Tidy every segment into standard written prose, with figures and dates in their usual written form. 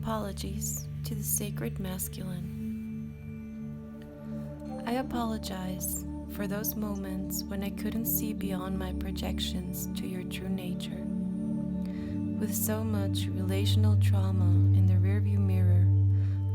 Apologies to the sacred masculine. I apologize for those moments when I couldn't see beyond my projections to your true nature. With so much relational trauma in the rearview mirror,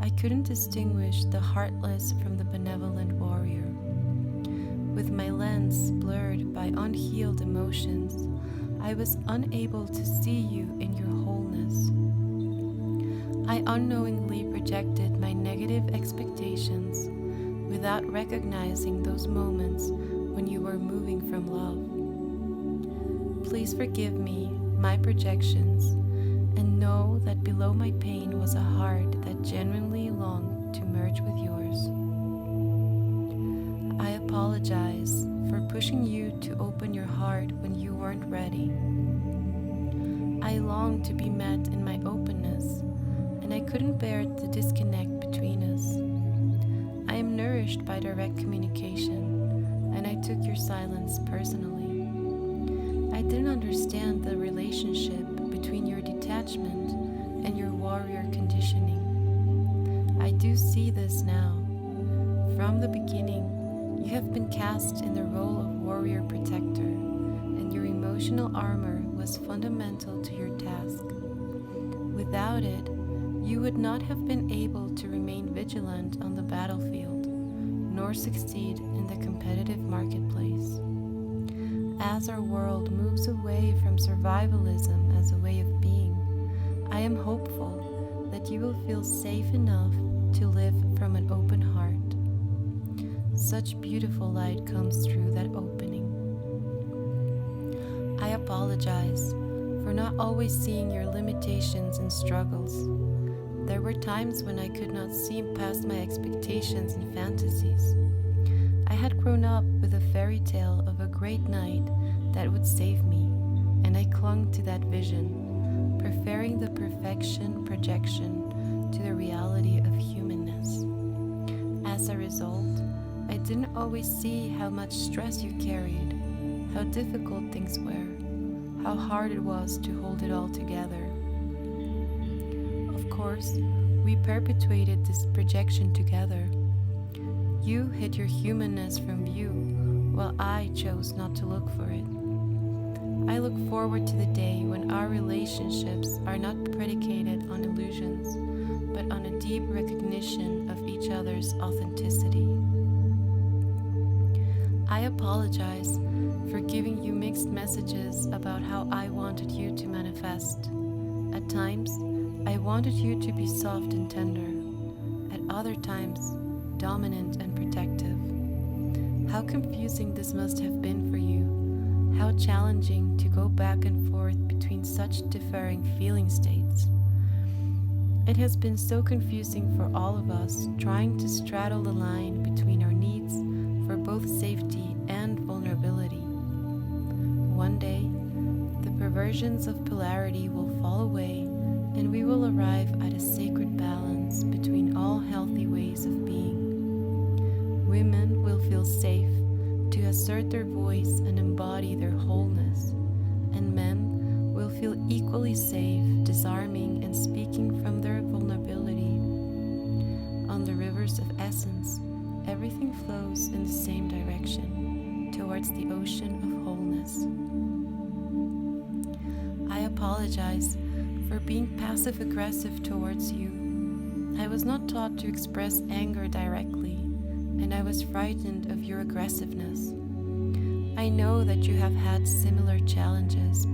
I couldn't distinguish the heartless from the benevolent warrior. With my lens blurred by unhealed emotions, I was unable to see you in your wholeness. I unknowingly projected my negative expectations without recognizing those moments when you were moving from love. Please forgive me my projections and know that below my pain was a heart that genuinely longed to merge with yours. I apologize for pushing you to open your heart when you weren't ready. I longed to be met in my openness, and I couldn't bear the disconnect between us. I am nourished by direct communication, and I took your silence personally. I didn't understand the relationship between your detachment and your warrior conditioning. I do see this now. From the beginning, you have been cast in the role of warrior protector, and your emotional armor was fundamental to your task. Without it, you would not have been able to remain vigilant on the battlefield, nor succeed in the competitive marketplace. As our world moves away from survivalism as a way of being, I am hopeful that you will feel safe enough to live from an open heart. Such beautiful light comes through that opening. I apologize for not always seeing your limitations and struggles. There were times when I could not see past my expectations and fantasies. I had grown up with a fairy tale of a great knight that would save me, and I clung to that vision, preferring the perfection projection to the reality of humanness. As a result, I didn't always see how much stress you carried, how difficult things were, how hard it was to hold it all together. Of course, we perpetuated this projection together. You hid your humanness from view, while I chose not to look for it. I look forward to the day when our relationships are not predicated on illusions, but on a deep recognition of each other's authenticity. I apologize for giving you mixed messages about how I wanted you to manifest. At times, I wanted you to be soft and tender. At other times, dominant and protective. How confusing this must have been for you. How challenging to go back and forth between such differing feeling states. It has been so confusing for all of us trying to straddle the line between our needs for both safety and vulnerability. One day, the perversions of polarity will fall away and we will arrive at a sacred balance between all healthy ways of being. Women will feel safe to assert their voice and embody their wholeness, and men will feel equally safe disarming and speaking from their vulnerability. On the rivers of essence, everything flows in the same direction, towards the ocean of wholeness. I apologize for being passive-aggressive towards you. I was not taught to express anger directly, and I was frightened of your aggressiveness. I know that you have had similar challenges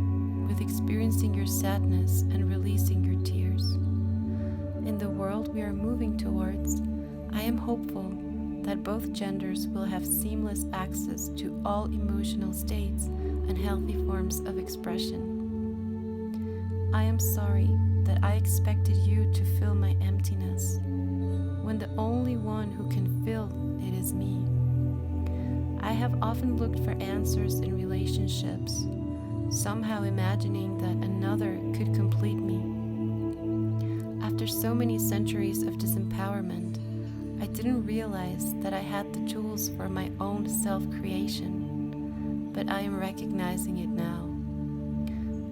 with experiencing your sadness and releasing your tears. In the world we are moving towards, I am hopeful that both genders will have seamless access to all emotional states and healthy forms of expression. I am sorry that I expected you to fill my emptiness, when the only one who can fill it is me. I have often looked for answers in relationships, somehow imagining that another could complete me. After so many centuries of disempowerment, I didn't realize that I had the tools for my own self-creation, but I am recognizing it now.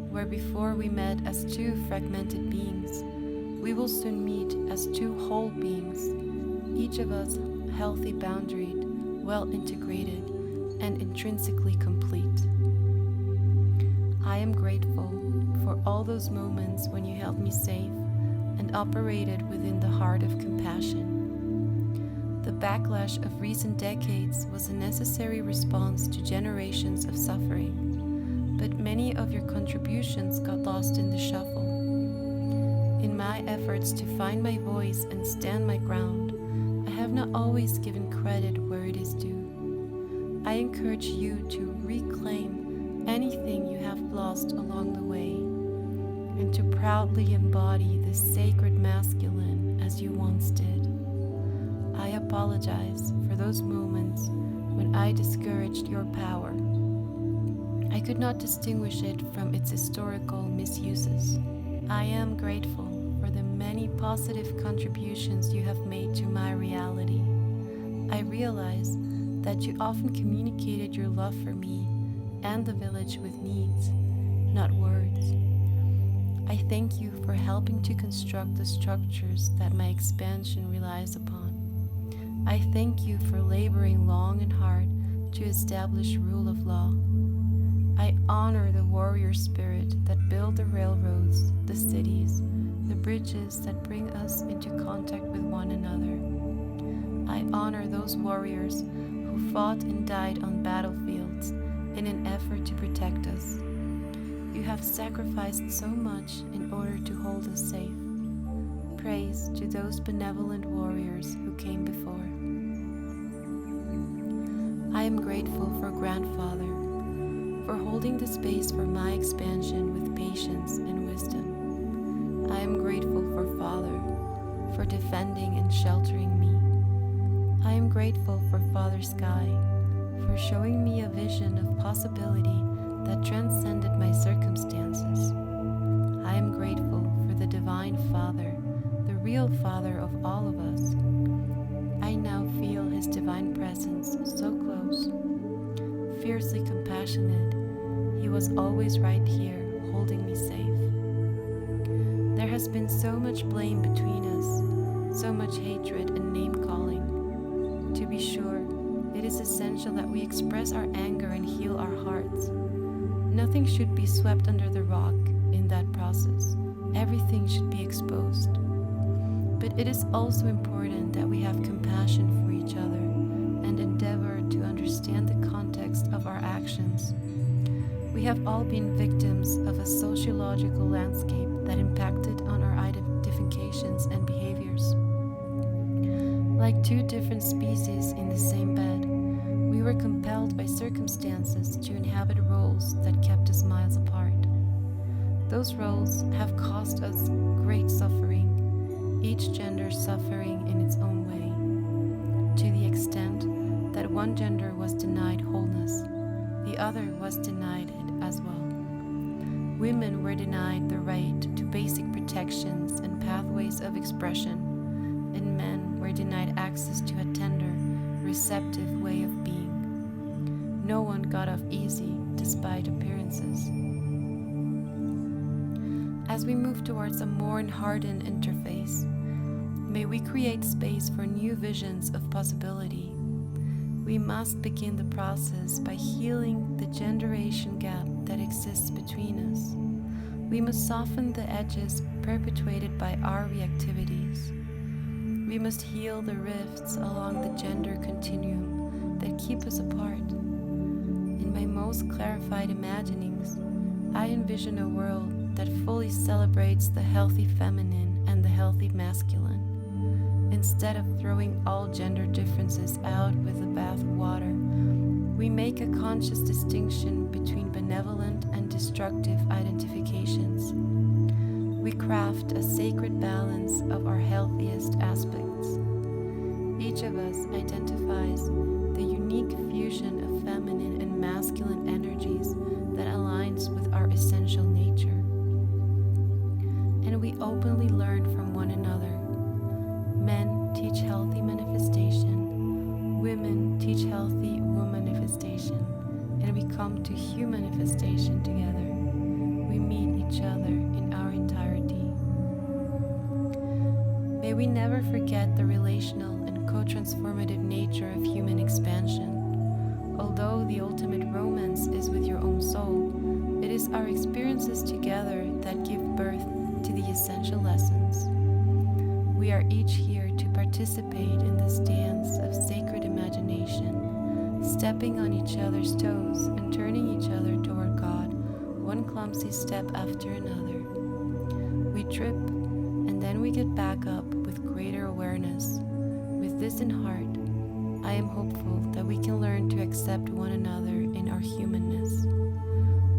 Where before we met as two fragmented beings, We will soon meet as two whole beings, each of us healthy boundaried, well integrated, and intrinsically complete. I am grateful for all those moments when you held me safe and operated within the heart of compassion. The backlash of recent decades was a necessary response to generations of suffering, but many of your contributions got lost in the shuffle. In my efforts to find my voice and stand my ground, I have not always given credit where it is due. I encourage you to reclaim anything you have lost along the way and to proudly embody the sacred masculine as you once did. I apologize for those moments when I discouraged your power. I could not distinguish it from its historical misuses. I am grateful for the many positive contributions you have made to my reality. I realize that you often communicated your love for me and the village with needs, not words. I thank you for helping to construct the structures that my expansion relies upon. I thank you for laboring long and hard to establish rule of law. I honor the warrior spirit that built the railroads, the cities, the bridges that bring us into contact with one another. I honor those warriors who fought and died on battlefields in an effort to protect us. You have sacrificed so much in order to hold us safe. Praise to those benevolent warriors who came before. I am grateful for Grandfather, for holding the space for my expansion with patience and wisdom. I am grateful for Father, for defending and sheltering me. I am grateful for Father Sky, for showing me a vision of possibility that transcended my circumstances. I am grateful for the Divine Father, the real Father of all of us. I now feel His divine presence so close. Fiercely compassionate, He was always right here, holding me safe. There has been so much blame between us, so much hatred and name-calling. To be sure, it is essential that we express our anger and heal our hearts. Nothing should be swept under the rug in that process. Everything should be exposed. But it is also important that we have compassion for each other and endeavor to understand the context of our actions. We have all been victims of a sociological landscape that impacted on our identifications and behaviors. Like two different species in the same bed, we were compelled by circumstances to inhabit roles that kept us miles apart. Those roles have caused us great suffering, each gender suffering in its own way, to the extent that one gender was denied wholeness, the other was denied it as well. Women were denied the right to basic protections and pathways of expression, and men were denied access to a tender, receptive way of being. No one got off easy despite appearances. As we move towards a more enhardened interface, may we create space for new visions of possibility. We must begin the process by healing the generation gap that exists between us. We must soften the edges perpetuated by our reactivities. We must heal the rifts along the gender continuum that keep us apart. In my most clarified imaginings, I envision a world that fully celebrates the healthy feminine and the healthy masculine. Instead of throwing all gender differences out with the bath water, we make a conscious distinction between benevolent and destructive identifications. We craft a sacred balance of our healthiest aspects. Each of us identifies the unique fusion of feminine and masculine energies that aligns with our essential nature. And we openly learn from one another. Men teach healthy manifestation, women teach healthy womanifestation, and we come to human manifestation together. We meet each other in our entirety. May we never forget the relational and co-transformative nature of human expansion. Although the ultimate romance is with your own soul, it is our experiences together that give birth to the essential lessons. We are each here to participate in this dance of sacred imagination, stepping on each other's toes and turning each other toward God, one clumsy step after another. We trip, and then we get back up with greater awareness. With this in heart, I am hopeful that we can learn to accept one another in our humanness.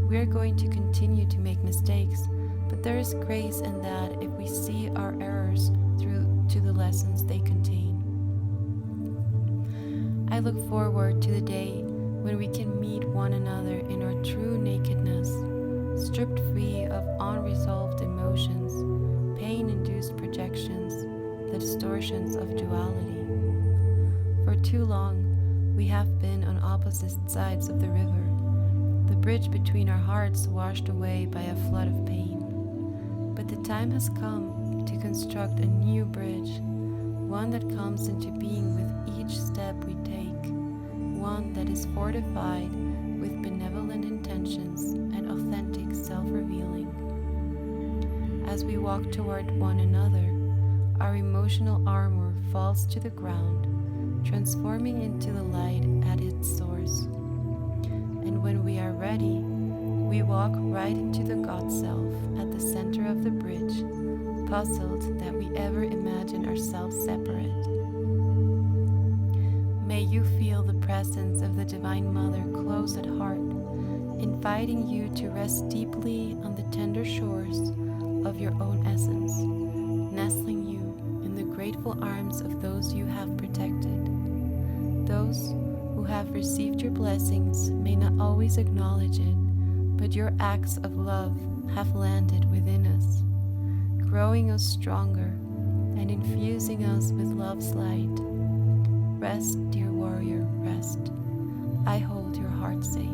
We are going to continue to make mistakes, but there is grace in that if we see our errors through to the lessons they contain. I look forward to the day when we can meet one another in our true nakedness, stripped free of unresolved emotions, pain-induced projections, the distortions of duality. For too long, we have been on opposite sides of the river, the bridge between our hearts washed away by a flood of pain. But the time has come to construct a new bridge, one that comes into being with each step we take, one that is fortified with benevolent intentions and authentic self-revealing. As we walk toward one another, our emotional armor falls to the ground, transforming into the light at its source. And when we are ready, we walk right into the God Self at the center of the bridge, puzzled that we ever imagine ourselves separate. May you feel the presence of the Divine Mother close at heart, inviting you to rest deeply on the tender shores of your own essence, nestling you in the grateful arms of those you have protected. Those who have received your blessings may not always acknowledge it, but your acts of love have landed within us, growing us stronger and infusing us with love's light. Rest, dear warrior, rest. I hold your heart safe.